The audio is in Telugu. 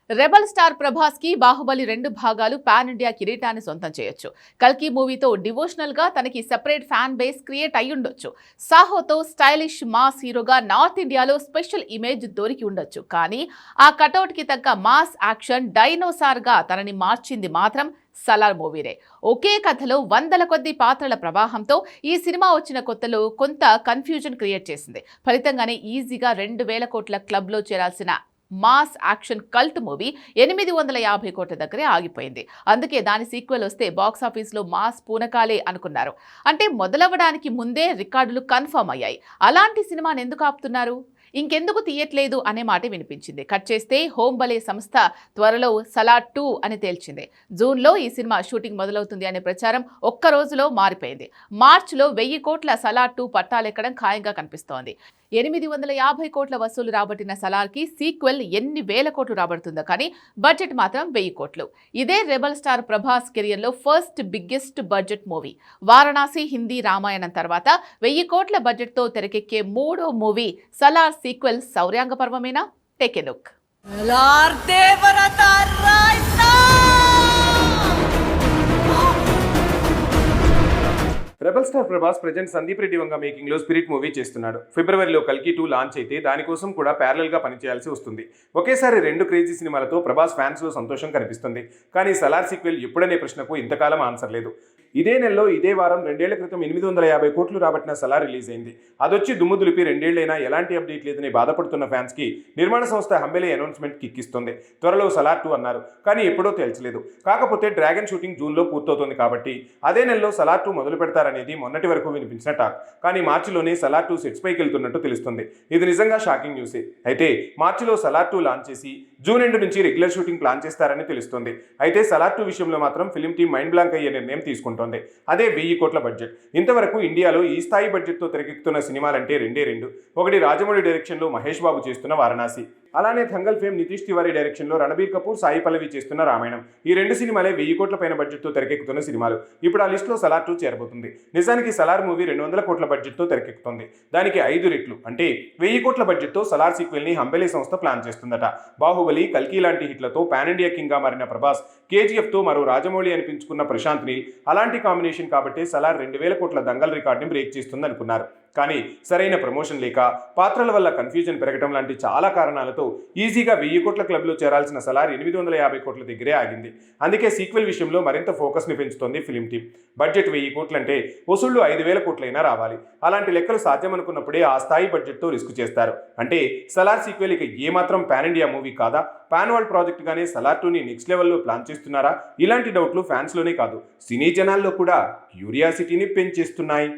రెబల్ స్టార్ ప్రభాస్ కి బాహుబలి 2 భాగాలు పాన్ ఇండియా కిరీటాన్ని సొంతం చేయొచ్చు. కల్కి మూవీతో డివోషనల్ గా తనకి సెపరేట్ ఫ్యాన్ బేస్ క్రియేట్ అయ్యుండొచ్చు. సాహోతో స్టైలిష్ మాస్ హీరోగా నార్త్ ఇండియాలో స్పెషల్ ఇమేజ్ దొరికి ఉండొచ్చు. కానీ ఆ కటౌట్ కి తగ్గ మాస్ యాక్షన్ డైనోసార్ గా తనని మార్చింది మాత్రం సలార్ మూవీనే. ఒకే కథలో వందల కొద్ది పాత్రల ప్రవాహంతో ఈ సినిమా వచ్చిన కొత్తలో కొంత కన్ఫ్యూజన్ క్రియేట్ చేసింది. ఫలితంగానే ఈజీగా 2,000 కోట్ల క్లబ్లో చేరాల్సిన మాస్ యాక్షన్ కల్ట్ మూవీ 850 కోట్ల దగ్గరే ఆగిపోయింది. అందుకే దాని సీక్వెల్ వస్తే బాక్సాఫీస్లో మాస్ పూనకాలే అనుకున్నారు. అంటే మొదలవ్వడానికి ముందే రికార్డులు కన్ఫర్మ్ అయ్యాయి. అలాంటి సినిమాని ఎందుకు ఆపుతున్నారు, ఇంకెందుకు తీయట్లేదు అనే మాట వినిపించింది. కట్ చేస్తే హోంబలే సంస్థ త్వరలో సలార్ 2 అని తేల్చింది. జూన్లో ఈ సినిమా షూటింగ్ మొదలవుతుంది అనే ప్రచారం ఒక్క రోజులో మారిపోయింది. మార్చిలో 1000 కోట్ల సలార్ 2 పట్టాలెక్కడం ఖాయంగా కనిపిస్తోంది. 850 కోట్ల వసూలు రాబట్టిన సలార్కి సీక్వెల్ ఎన్ని వేల కోట్లు రాబడుతుందో కానీ బడ్జెట్ మాత్రం 1000 కోట్లు. ఇదే రెబల్ స్టార్ ప్రభాస్ కెరియర్లో first biggest budget movie. Varanasi Hindi Ramayanam తర్వాత 1000 కోట్ల బడ్జెట్తో తెరకెక్కే మూడో మూవీ సలార్ సీక్వెల్ శౌర్యాంగ పర్వమేనా? Take a look. Rebel star Prabhas present Sandeep Reddy Vanga making లో స్పిరిట్ మూవీ చేస్తున్నాడు. ఫిబ్రవరిలో కల్కి 2 లాంచ్ అయితే దానికోసం కూడా ప్యారలల్ గా పనిచేయాల్సి వస్తుంది. ఒకేసారి 2 క్రేజీ సినిమాలతో ప్రభాస్ ఫ్యాన్స్ లో సంతోషం కనిపిస్తుంది. కానీ సలార్ సీక్వెల్ ఎప్పుడనే ప్రశ్నకు ఇంతకాలం ఆన్సర్ లేదు. ఇదే నెలలో ఇదే వారం 2 ఏళ్ల క్రితం 850 కోట్లు రాబట్టిన సలార్ రిలీజ్ అయింది. అదొచ్చి దుమ్ము దులిపి 2 ఏళ్లైనా ఎలాంటి అప్డేట్ లేదని బాధపడుతున్న ఫ్యాన్స్ కి నిర్మాణ సంస్థ హంబెలే అనౌన్స్మెంట్ కిక్కిస్తుంది. త్వరలో సలార్ 2 అన్నారు, కానీ ఎప్పుడో తేల్చలేదు. కాకపోతే డ్రాగన్ షూటింగ్ జూన్లో పూర్తవుతోంది కాబట్టి అదే నెలలో సలార్ 2 మొదలు పెడతారనేది మొన్నటి వరకు వినిపించిన టాక్. కానీ మార్చిలోనే సలార్ 2 సెట్స్ పైకి వెళ్తున్నట్టు తెలుస్తుంది. ఇది నిజంగా షాకింగ్ న్యూసే. అయితే మార్చిలో సలార్ 2 లాంచ్ చేసి జూన్ ఎండ్ నుంచి రెగ్యులర్ షూటింగ్ ప్లాన్ చేస్తారని తెలుస్తుంది. అయితే సలార్ 2 విషయంలో మాత్రం ఫిలిం టీం మైండ్ బ్లాంక్ అయ్యే నిర్ణయం తీసుకుంటోంది. అదే 1000 కోట్ల బడ్జెట్. ఇంతవరకు ఇండియాలో ఈ స్థాయి బడ్జెట్తో తెరకెక్కుతున్న సినిమాలంటే రెండే రెండు. ఒకటి రాజమౌళి డైరెక్షన్లో మహేష్ బాబు చేస్తున్న వారణాసి, అలానే దంగల్ ఫేమ్ నితీష్ తివారీ డైరెక్షన్లో రణబీర్ కపూర్, సాయి పల్లవి చేస్తున్న రామాయణం. ఈ 2 సినిమాలే 1000 కోట్ల పైన బడ్జెట్తో తెరకెక్కుతున్న సినిమాలు. ఇప్పుడు ఆ లిస్టులో సలార్ 2 చేరబోతుంది. నిజానికి సలార్ మూవీ 200 కోట్ల బడ్జెట్తో తెరకెక్కుతుంది. దానికి 5 రెట్లు అంటే 1000 కోట్ల బడ్జెట్తో సలార్ సీక్వెల్ని హంబెలే సంస్థ ప్లాన్ చేస్తుందట. బాహుబలి, కల్కి లాంటి హిట్లతో పాన్ ఇండియా కింగ్గా మారిన ప్రభాస్, కేజీఎఫ్తో మరో రాజమౌళి అనిపించుకున్న ప్రశాంత్ నీల్, అలాంటి కాంబినేషన్ కాబట్టి సలార్ 2000 కోట్ల దంగల్ రికార్డుని బ్రేక్ చేస్తుంది అనుకున్నారు. కానీ సరైన ప్రమోషన్ లేక, పాత్రల వల్ల కన్ఫ్యూజన్ పెరగడం లాంటి చాలా కారణాలతో ఈజీగా 1000 కోట్ల క్లబ్లో చేరాల్సిన సలార్ 850 కోట్ల దగ్గరే ఆగింది. అందుకే సీక్వెల్ విషయంలో మరింత ఫోకస్ని పెంచుతోంది ఫిలిం టీం. బడ్జెట్ 1000 కోట్లంటే వసూళ్లు 5000 కోట్లైనా రావాలి. అలాంటి లెక్కలు సాధ్యమనుకున్నప్పుడే ఆ స్థాయి బడ్జెట్తో రిస్క్ చేస్తారు. అంటే సలార్ సీక్వెల్ ఇక ఏమాత్రం పాన్ ఇండియా మూవీ కాదా? పాన్ వరల్డ్ ప్రాజెక్ట్గానే సలార్ 2ని నెక్స్ట్ లెవెల్లో ప్లాన్ చేస్తున్నారా? ఇలాంటి డౌట్లు ఫ్యాన్స్లోనే కాదు, సినీ జనాల్లో కూడా క్యూరియాసిటీని పెంచేస్తున్నాయి.